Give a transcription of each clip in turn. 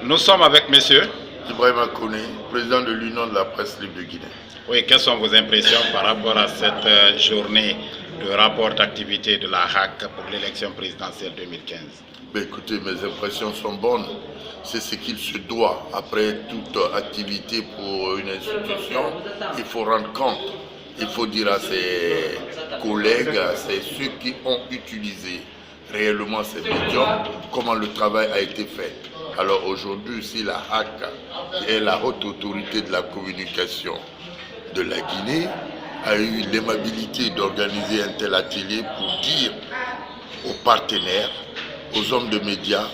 Nous sommes avec monsieur Ibrahima Koné, président de l'Union de la presse libre de Guinée. Oui, quelles sont vos impressions par rapport à cette journée de rapport d'activité de la HAC pour l'élection présidentielle 2015? Écoutez, mes impressions sont bonnes. C'est ce qu'il se doit. Après toute activité pour une institution, il faut rendre compte. Il faut dire à ses collègues, à ceux qui ont utilisé réellement ces médias, comment le travail a été fait. Alors aujourd'hui, si la HAC, qui est la haute autorité de la communication de la Guinée, a eu l'aimabilité d'organiser un tel atelier pour dire aux partenaires, aux hommes de médias,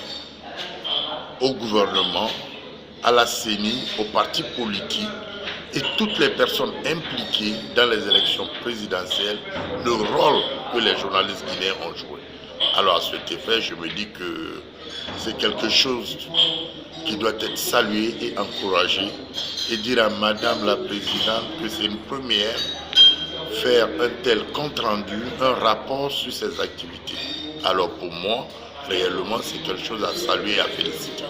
au gouvernement, à la CENI, aux partis politiques et toutes les personnes impliquées dans les élections présidentielles, le rôle que les journalistes guinéens ont joué. Alors à cet effet, je me dis que c'est quelque chose qui doit être salué et encouragé, et dire à Madame la Présidente que c'est une première, faire un tel compte-rendu, un rapport sur ces activités. Alors pour moi, réellement, c'est quelque chose à saluer et à féliciter.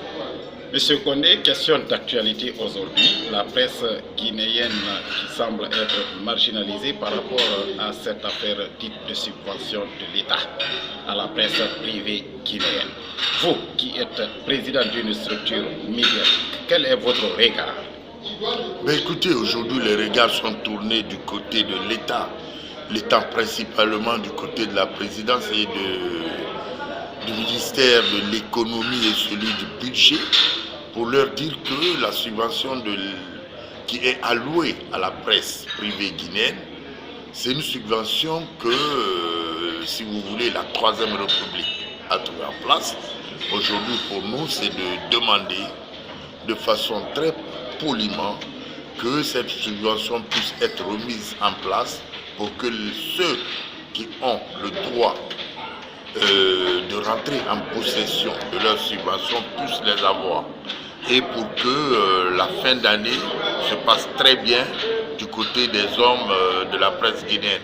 Monsieur Koné, question d'actualité aujourd'hui. La presse guinéenne qui semble être marginalisée par rapport à cette affaire dite de subvention de l'État à la presse privée guinéenne. Vous qui êtes président d'une structure médiatique, quel est votre regard? Écoutez, aujourd'hui les regards sont tournés du côté de l'État. L'État principalement du côté de la présidence et du ministère de l'économie et celui du budget, pour leur dire que la subvention qui est allouée à la presse privée guinéenne, c'est une subvention que, si vous voulez, la Troisième République a trouvé en place. Aujourd'hui, pour nous, c'est de demander de façon très poliment que cette subvention puisse être remise en place pour que ceux qui ont le droit de rentrer en possession de leurs subventions puissent les avoir, et pour que la fin d'année se passe très bien du côté des hommes de la presse guinéenne.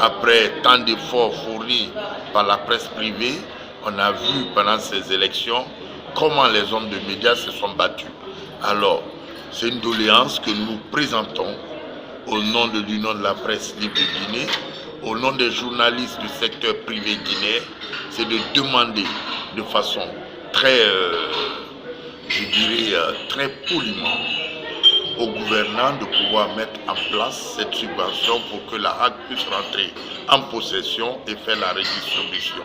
Après tant d'efforts fournis par la presse privée, on a vu pendant ces élections comment les hommes de médias se sont battus. Alors, c'est une doléance que nous présentons au nom de l'Union de la presse libre de Guinée, au nom des journalistes du secteur privé guinéen, c'est de demander de façon très, très poliment aux gouvernants de pouvoir mettre en place cette subvention pour que la HAC puisse rentrer en possession et faire la redistribution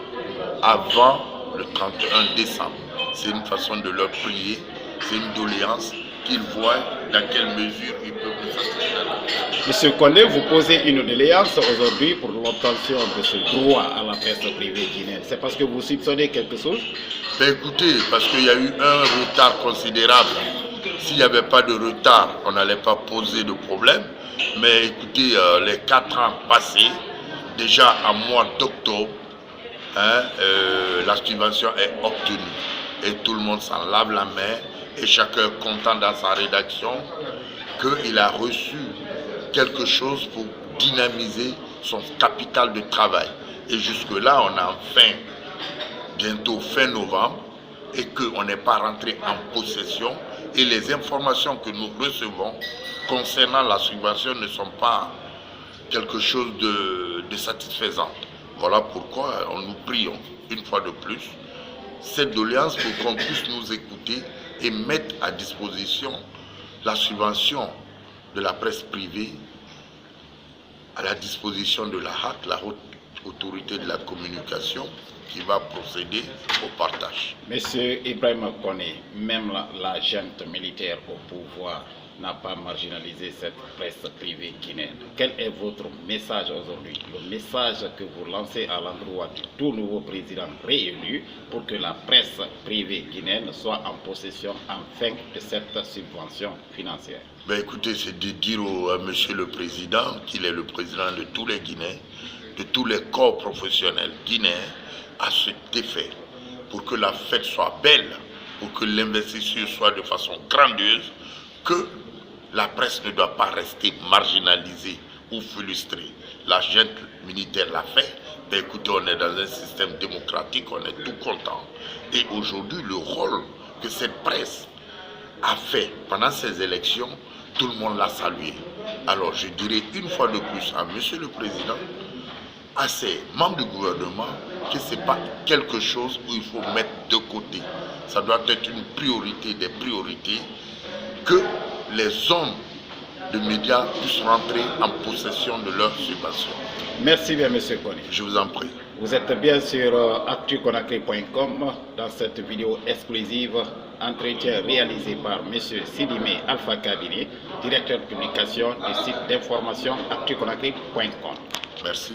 avant le 31 décembre. C'est une façon de leur prier, c'est une doléance qu'ils voient dans quelle mesure ils peuvent nous satisfaire. Monsieur Koné, vous posez une doléance aujourd'hui pour l'obtention de ce droit à la presse privée guinéenne. C'est parce que vous soupçonnez quelque chose? Écoutez, parce qu'il y a eu un retard considérable. S'il n'y avait pas de retard, on n'allait pas poser de problème. Mais écoutez, les 4 ans passés, déjà en mois d'octobre, la subvention est obtenue. Et tout le monde s'en lave la main. Et chacun est content dans sa rédaction qu'il a reçu quelque chose pour dynamiser son capital de travail. Et jusque-là, on a enfin, bientôt fin novembre, et qu'on n'est pas rentré en possession. Et les informations que nous recevons concernant la subvention ne sont pas quelque chose de satisfaisant. Voilà pourquoi nous prions une fois de plus cette doléance pour qu'on puisse nous écouter et mettre à disposition la subvention de la presse privée à la disposition de la HAC, la haute autorité de la communication, qui va procéder au partage. Monsieur Ibrahima Koné, même la junte militaire au pouvoir n'a pas marginalisé cette presse privée guinéenne. Quel est votre message aujourd'hui? Le message que vous lancez à l'endroit du tout nouveau président réélu pour que la presse privée guinéenne soit en possession enfin de cette subvention financière? Écoutez, c'est de dire à monsieur le président qu'il est le président de tous les Guinéens, de tous les corps professionnels guinéens, à cet effet, pour que la fête soit belle, pour que l'investissement soit de façon grandiose, que la presse ne doit pas rester marginalisée ou frustrée. La junte militaire l'a fait. Écoutez, on est dans un système démocratique, on est tout content. Et aujourd'hui, le rôle que cette presse a fait pendant ces élections, tout le monde l'a salué. Alors je dirais une fois de plus à Monsieur le Président, à ses membres du gouvernement, que ce n'est pas quelque chose où il faut mettre de côté. Ça doit être une priorité des priorités, que les hommes de médias puissent rentrer en possession de leurs subventions. Merci bien, M. Kone. Je vous en prie. Vous êtes bien sur actuconakry.com dans cette vidéo exclusive, entretien réalisé par M. Sidimé Alpha Kabini, directeur de publication du site d'information actuconakry.com. Merci.